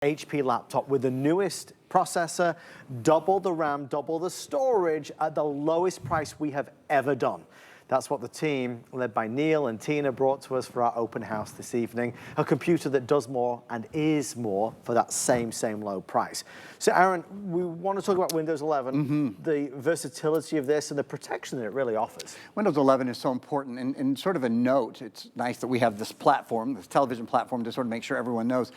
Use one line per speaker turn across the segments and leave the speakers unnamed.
HP laptop with the newest processor, double the RAM, double the storage at the lowest price we have ever done. That's what the team, led by Neil and Tina, brought to us for our open house this evening. A computer that does more and is more for that same low price. So Aaron, we want to talk about Windows 11, the versatility of this and the protection that it really offers.
Windows 11 is so important, and sort of a note, it's nice that we have this platform, this television platform, to sort of make sure everyone knows.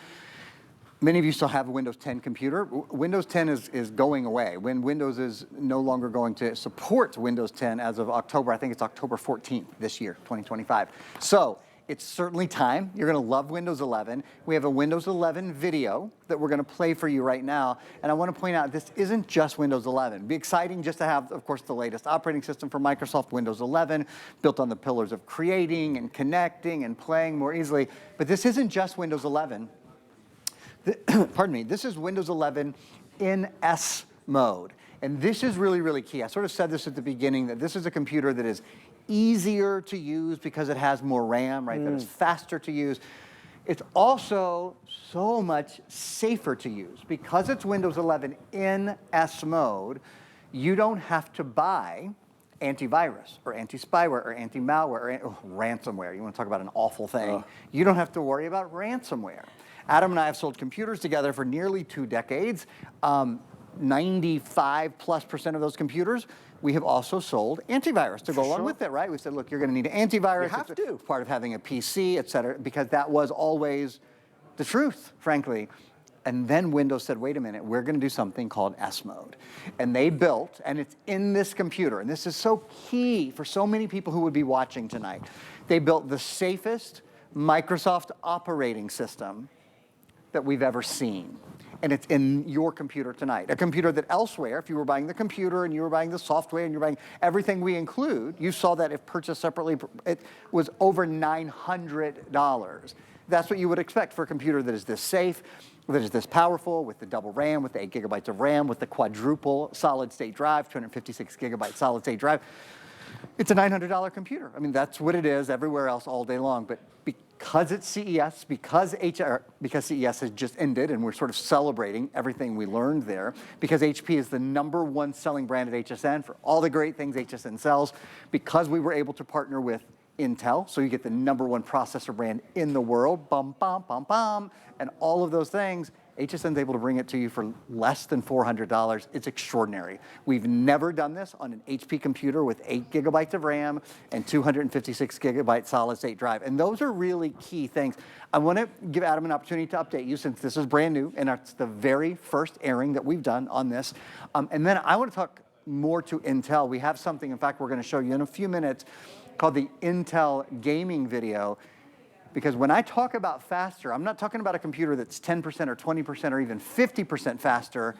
Many of you still have a Windows 10 computer. Windows 10 is going away. When Windows is no longer going to support Windows 10 as of October, I think it's October 14th this year, 2025. So it's certainly time. You're gonna love Windows 11. We have a Windows 11 video that we're gonna play for you right now. And I wanna point out, this isn't just Windows 11. It'd be exciting just to have, of course, the latest operating system from Microsoft, Windows 11, built on the pillars of creating and connecting and playing more easily. But this isn't just Windows 11. Pardon me, this is Windows 11 in S mode. And this is really, really key. I sort of said this at the beginning, that this is a computer that is easier to use because it has more RAM, right? That it's faster to use. It's also so much safer to use. Because it's Windows 11 in S mode, you don't have to buy antivirus or anti-spyware or anti-malware or ransomware. You want to talk about an awful thing. You don't have to worry about ransomware. Adam and I have sold computers together for nearly 2 decades. 95+% of those computers, we have also sold antivirus to go along with it, right? We said, look, you're going to need antivirus.
You have to.
It's part of having a PC, et cetera, because that was always the truth, frankly. And then Windows said, wait a minute, we're going to do something called S mode. And they built, and it's in this computer, and this is so key for so many people who would be watching tonight. They built the safest Microsoft operating system that we've ever seen. And it's in your computer tonight. A computer that elsewhere, if you were buying the computer and you were buying the software and you're buying everything we include, you saw that if purchased separately, it was over $900. That's what you would expect for a computer that is this safe, that is this powerful, with the double RAM, with the 8 gigabytes of RAM, with the quadruple solid state drive, 256 gigabyte solid state drive. It's a $900 computer. I mean, that's what it is everywhere else all day long. But because it's CES, because CES has just ended and we're sort of celebrating everything we learned there, because HP is the #1 selling brand at HSN for all the great things HSN sells, because we were able to partner with Intel, so you get the #1 processor brand in the world, bum, bum, bum, bum, and all of those things, HSN's able to bring it to you for less than $400. It's extraordinary. We've never done this on an HP computer with 8 gigabytes of RAM and 256 gigabyte solid state drive. And those are really key things. I want to give Adam an opportunity to update you, since this is brand new and it's the very first airing that we've done on this. And then I want to talk more to Intel. We have something, in fact, we're going to show you in a few minutes, called the Intel gaming video. Because when I talk about faster, I'm not talking about a computer that's 10% or 20% or even 50% faster.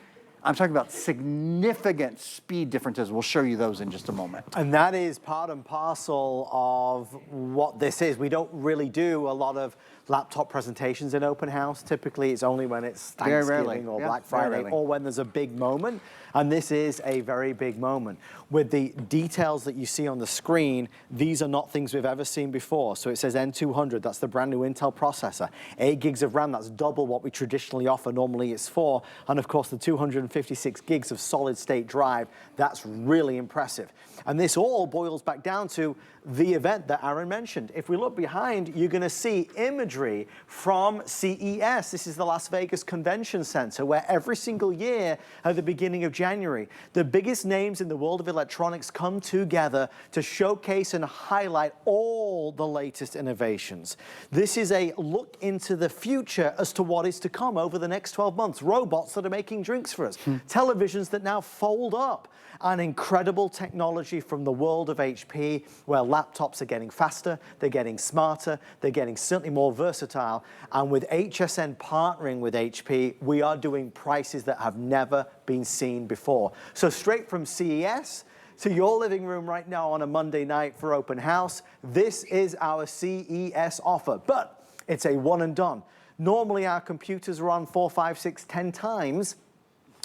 I'm talking about significant speed differences. We'll show you those in just a moment.
And that is part and parcel of what this is. We don't really do a lot of laptop presentations in open house. Typically, it's only when it's Thanksgiving or Black Friday or when there's a big moment. And this is a very big moment. With the details that you see on the screen, these are not things we've ever seen before. So it says N200, that's the brand new Intel processor. 8 gigs of RAM, that's double what we traditionally offer. Normally it's 4. And of course, the 256 gigs of solid state drive, that's really impressive. And this all boils back down to the event that Aaron mentioned. If we look behind, you're gonna see imagery from CES. This is the Las Vegas Convention Center, where every single year at the beginning of January, the biggest names in the world of electronics come together to showcase and highlight all the latest innovations. This is a look into the future as to what is to come over the next 12 months. Robots that are making drinks for us, televisions that now fold up, and incredible technology from the world of HP, where laptops are getting faster, they're getting smarter, they're getting certainly more versatile. And with HSN partnering with HP, we are doing prices that have never been seen before. So straight from CES to your living room right now on a Monday night for open house, this is our CES offer, but it's a one and done. Normally our computers are on 4, 5, 6, 10 times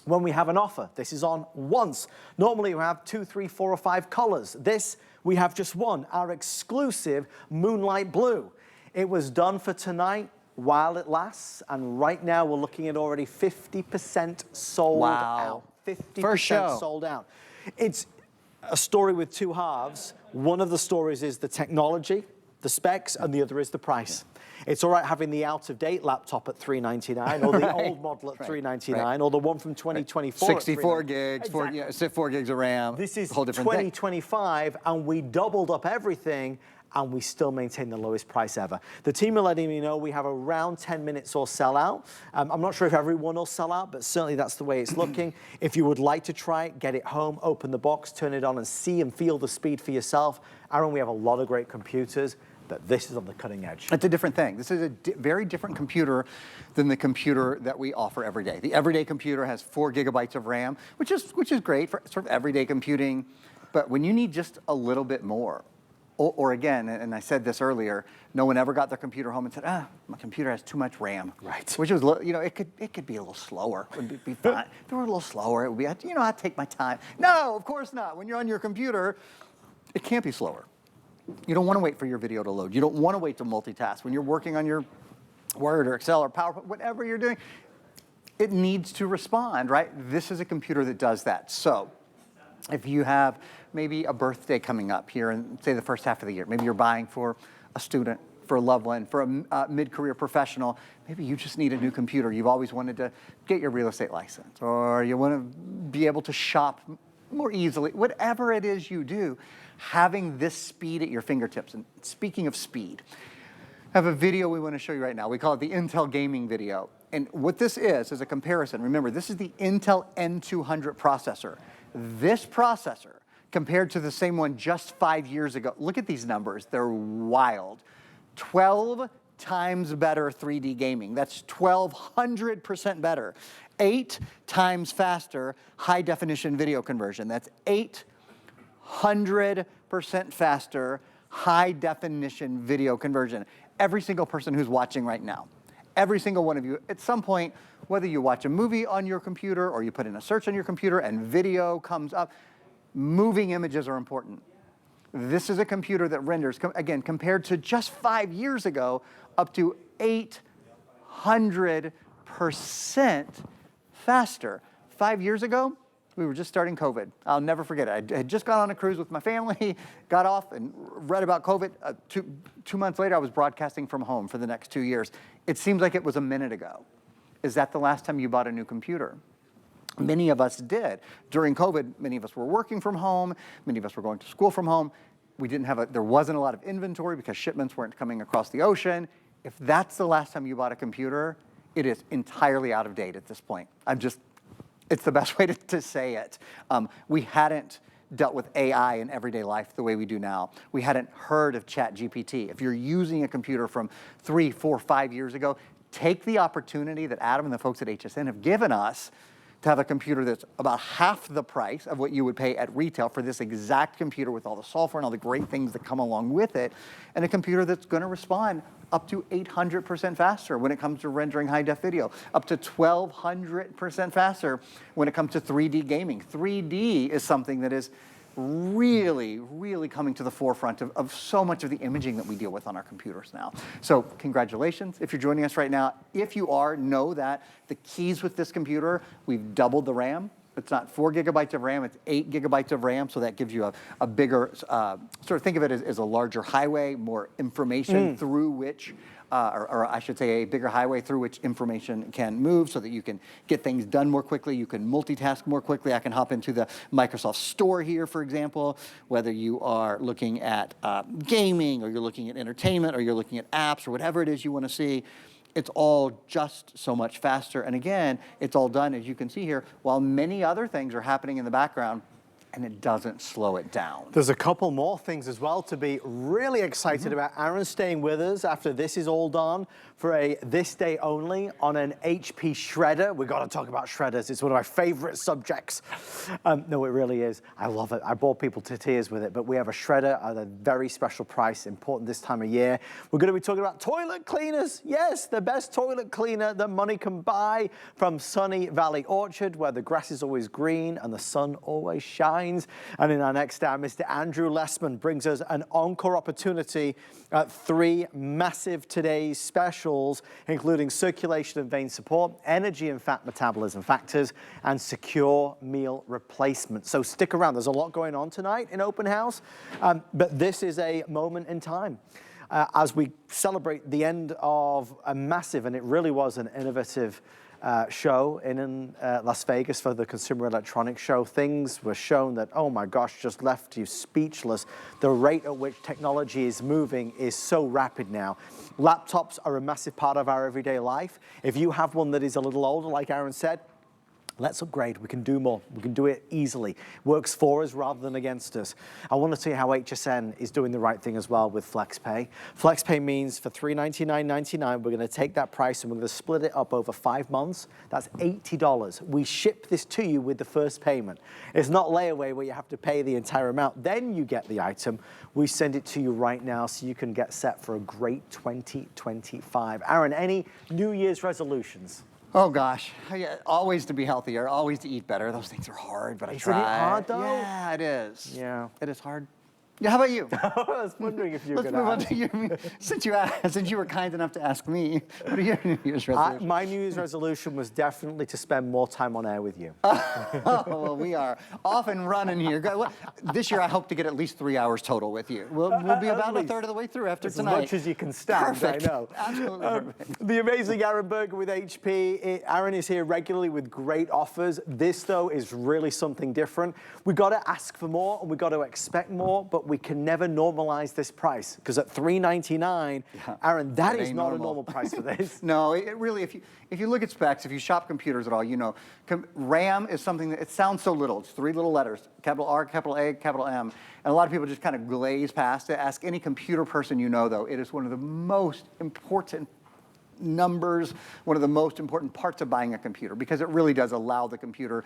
when we have an offer. This is on once. Normally we have 2, 3, 4, or 5 colors. This, we have just one, our exclusive Moonlight Blue. It was done for tonight while it lasts, and right now we're looking at already 50% sold out. 50% sold out. It's a story with two halves. One of the stories is the technology, the specs, and the other is the price. It's all right having the out-of-date laptop at $399, or the old model at $399, or the one from 2024
64 gigs, 4 gigs of RAM.
This is
whole different
2025, and we doubled up everything, and we still maintain the lowest price ever. The team are letting me know we have around 10 minutes or sell out. I'm not sure if everyone will sell out, but certainly that's the way it's looking. If you would like to try it, get it home, open the box, turn it on, and see and feel the speed for yourself. Aaron, we have a lot of great computers, but this is on the cutting edge.
It's a different thing. This is a very different computer than the computer that we offer every day. The everyday computer has 4 gigabytes of RAM, which is great for sort of everyday computing. But when you need just a little bit more, or again, and I said this earlier, no one ever got their computer home and said, my computer has too much RAM.
Right.
Which was, it could be a little slower. It would be fine. If it were a little slower, it would be, I'd take my time. No, of course not. When you're on your computer, it can't be slower. You don't want to wait for your video to load. You don't want to wait to multitask. When you're working on your Word or Excel or PowerPoint, whatever you're doing, it needs to respond, right? This is a computer that does that. So if you have maybe a birthday coming up here in, say, the first half of the year, maybe you're buying for a student, for a loved one, for a mid-career professional, maybe you just need a new computer. You've always wanted to get your real estate license, or you want to be able to shop more easily. Whatever it is you do, having this speed at your fingertips. And speaking of speed, I have a video we want to show you right now. We call it the Intel gaming video. And what this is a comparison. Remember, this is the Intel N200 processor. This processor, compared to the same one just 5 years ago, look at these numbers. They're wild. 12 times better 3D gaming. That's 1,200% better. 8 times faster high definition video conversion. That's 800% faster high definition video conversion. Every single person who's watching right now, every single one of you, at some point, whether you watch a movie on your computer or you put in a search on your computer and video comes up, moving images are important. This is a computer that renders, again, compared to just 5 years ago, up to 800% faster. 5 years ago, we were just starting COVID. I'll never forget it. I had just gone on a cruise with my family, got off and read about COVID. 2 months later, I was broadcasting from home for the next 2 years. It seems like it was a minute ago. Is that the last time you bought a new computer? Many of us did. During COVID, many of us were working from home. Many of us were going to school from home. There wasn't a lot of inventory because shipments weren't coming across the ocean. If that's the last time you bought a computer, it is entirely out of date at this point. It's the best way to say it. We hadn't dealt with AI in everyday life the way we do now. We hadn't heard of ChatGPT. If you're using a computer from 3, 4, 5 years ago, take the opportunity that Adam and the folks at HSN have given us to have a computer that's about half the price of what you would pay at retail for this exact computer with all the software and all the great things that come along with it, and a computer that's going to respond up to 800% faster when it comes to rendering high-def video, up to 1,200% faster when it comes to 3D gaming. 3D is something that is really, really coming to the forefront of so much of the imaging that we deal with on our computers now. So congratulations if you're joining us right now. If you are, know that the keys with this computer, we've doubled the RAM. It's not 4 gigabytes of RAM, it's 8 gigabytes of RAM, so that gives you a bigger, sort of think of it as a larger highway, more information through which, or I should say a bigger highway through which information can move so that you can get things done more quickly, you can multitask more quickly. I can hop into the Microsoft Store here, for example, whether you are looking at gaming, or you're looking at entertainment, or you're looking at apps, or whatever it is you want to see. It's all just so much faster. And again, it's all done, as you can see here, while many other things are happening in the background, and it doesn't slow it down.
There's a couple more things as well to be really excited about. Aaron's staying with us after this is all done for a this day only on an HP shredder. We've got to talk about shredders. It's one of my favorite subjects. No, it really is. I love it. I bore people to tears with it, but we have a shredder at a very special price, important this time of year. We're going to be talking about toilet cleaners. Yes, the best toilet cleaner that money can buy from sunny Valley Orchard, where the grass is always green and the sun always shines. minds. And in our next hour, Mr. Andrew Lessman brings us an encore opportunity at 3 massive today's specials, including circulation and vein support, energy and fat metabolism factors, and secure meal replacement. So stick around. There's a lot going on tonight in Open House, but this is a moment in time. As we celebrate the end of a massive, and it really was an innovative show in Las Vegas for the Consumer Electronics Show, things were shown that, oh my gosh, just left you speechless. The rate at which technology is moving is so rapid now. Laptops are a massive part of our everyday life. If you have one that is a little older, like Aaron said, let's upgrade. We can do more. We can do it easily. Works for us rather than against us. I want to see how HSN is doing the right thing as well with FlexPay. FlexPay means for $399.99, we're going to take that price and we're going to split it up over 5 months. That's $80. We ship this to you with the first payment. It's not layaway where you have to pay the entire amount. Then you get the item. We send it to you right now so you can get set for a great 2025. Aaron, any New Year's resolutions?
Oh gosh, always to be healthier, always to eat better. Those things are hard, but I try.
Isn't it hard though?
Yeah, it is.
Yeah.
It is hard. Yeah, how about you?
I was wondering if you were going to
Let's move on to you. Since you were kind enough to ask me, what are your New Year's resolutions?
My New Year's resolution was definitely to spend more time on air with you.
Oh, well, we are off and running here. This year, I hope to get at least 3 hours total with you. We'll be about a third of the way through after tonight.
As much as you can stand,
Perfect.
I know.
Absolutely perfect.
The amazing Aaron Berger with HP. Aaron is here regularly with great offers. This, though, is really something different. We got to ask for more and we got to expect more, but we can never normalize this price because at $399, Aaron, that is not a normal price for this.
No, it really, if you look at specs, if you shop computers at all, you know, RAM is something that, it sounds so little. It's 3 little letters, capital R, capital A, capital M. And a lot of people just kind of glaze past it. Ask any computer person you know, though, it is one of the most important numbers, one of the most important parts of buying a computer because it really does allow the computer.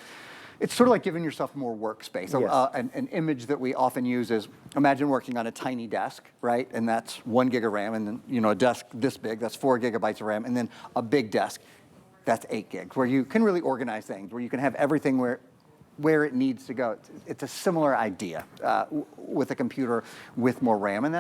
It's sort of like giving yourself more workspace.
Yes.
An image that we often use is, imagine working on a tiny desk, right? And that's 1 gig of RAM, and then, you know, a desk this big, that's 4 gigabytes of RAM, and then a big desk, that's 8 gigs, where you can really organize things, where you can have everything where it needs to go. It's a similar idea with a computer with more RAM, and